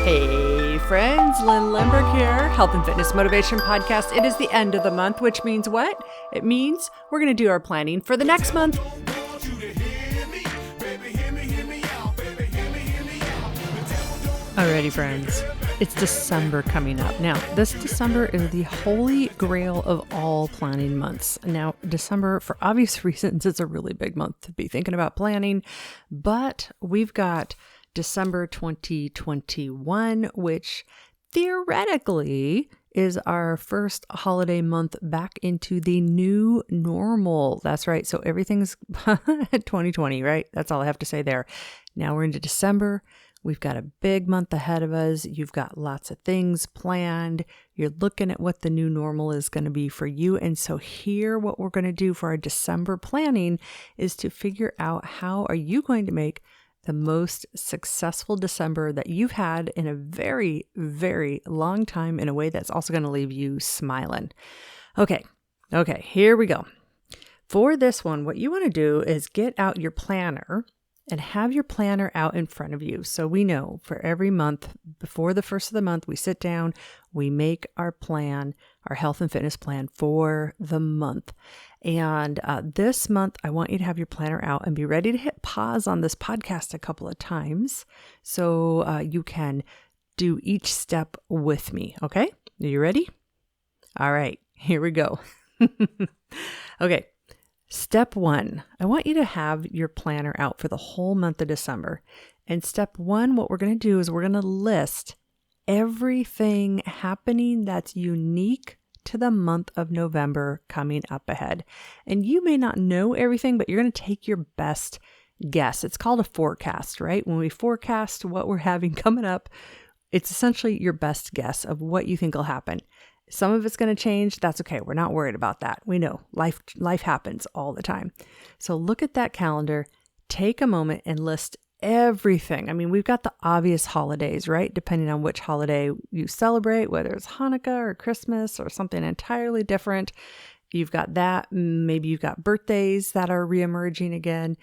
Hey friends, Lindbergh here, Health and Fitness Motivation Podcast. It is the end of the month, which means what? It means we're going to do our planning for the next month. Alrighty friends, it's December coming up. Now, this December is the holy grail of all planning months. Now, December, for obvious reasons, it's a really big month to be thinking about planning, but we've got December 2021, which theoretically is our first holiday month back into the new normal. That's right. So everything's 2020, right? That's all I have to say there. Now we're into December. We've got a big month ahead of us. You've got lots of things planned. You're looking at what the new normal is going to be for you. And so here, what we're going to do for our December planning is to figure out how are you going to make the most successful December that you've had in a very, very long time in a way that's also going to leave you smiling. Okay, here we go. For this one, what you want to do is get out your planner and have your planner out in front of you. So we know for every month, before the first of the month, we sit down, we make our plan, our health and fitness plan for the month. And this month, I want you to have your planner out and be ready to hit pause on this podcast a couple of times so you can do each step with me. Okay? Are you ready? All right, here we go. Okay. Step one, I want you to have your planner out for the whole month of December. And step one, what we're going to do is we're going to list everything happening that's unique to the month of November coming up ahead. And you may not know everything, but you're going to take your best guess. It's called a forecast, right? When we forecast what we're having coming up, it's essentially your best guess of what you think will happen. Some of it's going to change. That's okay. We're not worried about that. We know life happens all the time. So look at that calendar, take a moment and list everything. I mean, we've got the obvious holidays, right? Depending on which holiday you celebrate, whether it's Hanukkah or Christmas or something entirely different. You've got that. Maybe you've got birthdays that are reemerging again.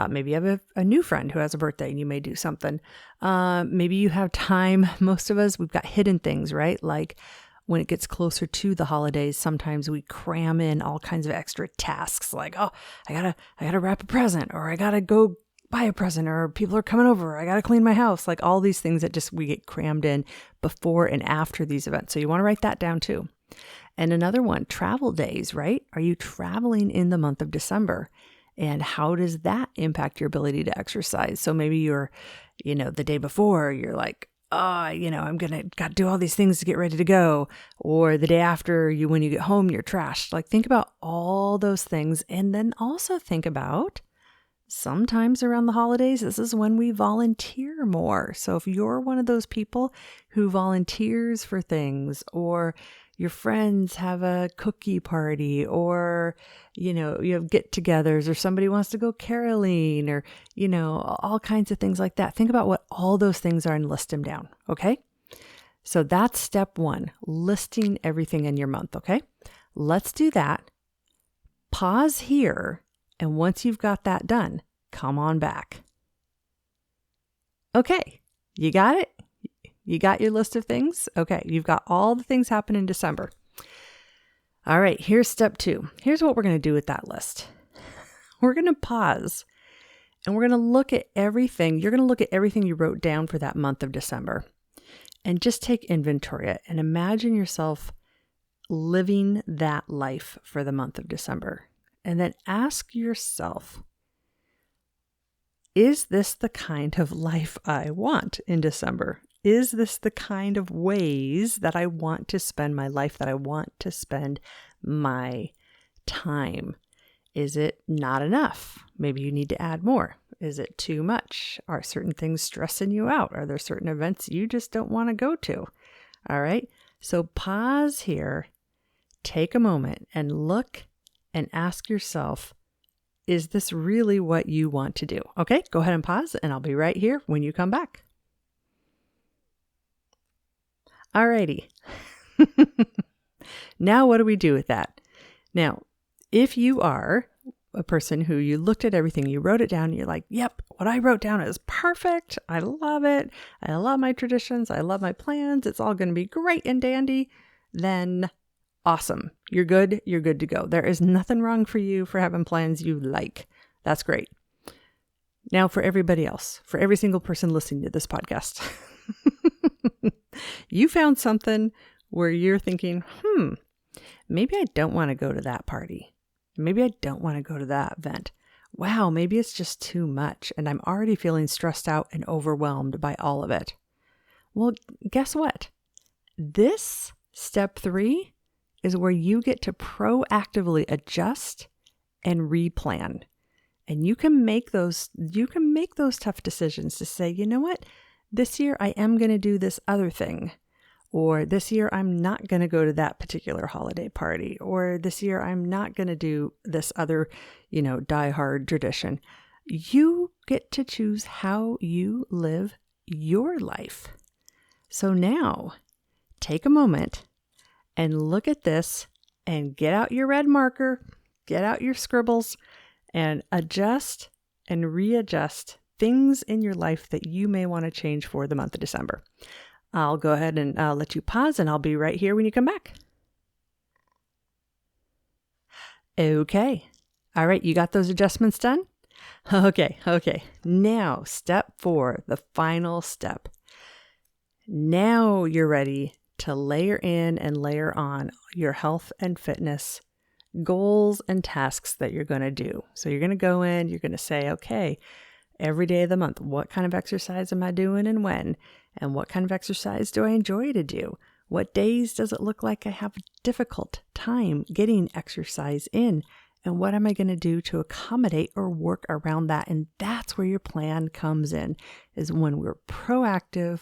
Maybe you have a new friend who has a birthday and you may do something. Maybe you have time. Most of us, we've got hidden things, right? Like when it gets closer to the holidays, sometimes we cram in all kinds of extra tasks like, oh, I gotta wrap a present, or I gotta go buy a present, or people are coming over, I gotta clean my house. Like all these things that just we get crammed in before and after these events. So you want to write that down too. And another one, travel days, right? Are you traveling in the month of December? And how does that impact your ability to exercise? So maybe you're, the day before, you're like, I'm got to do all these things to get ready to go. Or the day after, when you get home, you're trashed. Like think about all those things. And then also think about sometimes around the holidays, this is when we volunteer more. So if you're one of those people who volunteers for things, or your friends have a cookie party, or, you have get-togethers, or somebody wants to go caroling, or, all kinds of things like that. Think about what all those things are and list them down, okay? So that's step one, listing everything in your month, okay? Let's do that. Pause here, and once you've got that done, come on back. Okay, you got it? You got your list of things? Okay, you've got all the things happen in December. All right, here's step two. Here's what we're going to do with that list. We're going to pause and we're going to look at everything. You're going to look at everything you wrote down for that month of December and just take inventory it and imagine yourself living that life for the month of December. And then ask yourself, is this the kind of life I want in December? Is this the kind of ways that I want to spend my life, that I want to spend my time? Is it not enough? Maybe you need to add more. Is it too much? Are certain things stressing you out? Are there certain events you just don't want to go to? All right. So pause here, take a moment and look and ask yourself, is this really what you want to do? Okay, go ahead and pause and I'll be right here when you come back. Alrighty. Now what do we do with that? Now, if you are a person who you looked at everything, you wrote it down, and you're like, yep, what I wrote down is perfect. I love it. I love my traditions. I love my plans. It's all going to be great and dandy. Then awesome. You're good. You're good to go. There is nothing wrong for you for having plans you like. That's great. Now for everybody else, for every single person listening to this podcast, you found something where you're thinking, maybe I don't want to go to that party. Maybe I don't want to go to that event. Wow, maybe it's just too much and I'm already feeling stressed out and overwhelmed by all of it. Well, guess what? This step 3 is where you get to proactively adjust and replan. And you can make those tough decisions to say, you know what? This year I am going to do this other thing. Or this year I'm not going to go to that particular holiday party. Or this year I'm not going to do this other, diehard tradition. You get to choose how you live your life. So now take a moment and look at this and get out your red marker, get out your scribbles, and adjust and readjust things in your life that you may want to change for the month of December. I'll go ahead and let you pause, and I'll be right here when you come back. Okay. All right, you got those adjustments done? Okay. Now, step 4, the final step. Now you're ready to layer in and layer on your health and fitness goals and tasks that you're going to do. So you're going to go in, you're going to say, okay, every day of the month, what kind of exercise am I doing and when? And what kind of exercise do I enjoy to do? What days does it look like I have a difficult time getting exercise in? And what am I going to do to accommodate or work around that? And that's where your plan comes in, is when we're proactive,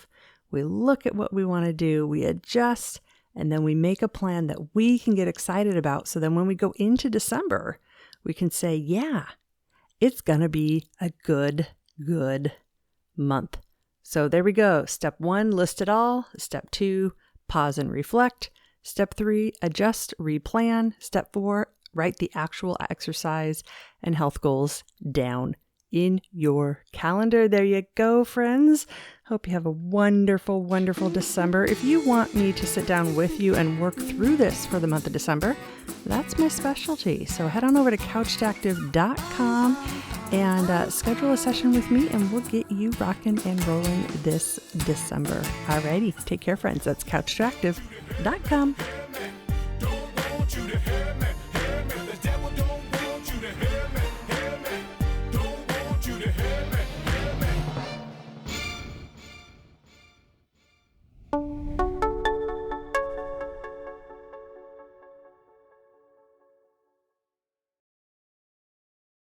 we look at what we want to do, we adjust, and then we make a plan that we can get excited about. So then when we go into December, we can say, yeah, it's going to be a good month. So there we go. Step 1, list it all. Step 2, pause and reflect. Step 3, adjust, replan. Step 4, write the actual exercise and health goals down in your calendar. There you go, friends. Hope you have a wonderful, wonderful December. If you want me to sit down with you and work through this for the month of December, that's my specialty. So head on over to couchedactive.com and schedule a session with me, and we'll get you rocking and rolling this December. Alrighty, take care, friends. That's couchedactive.com.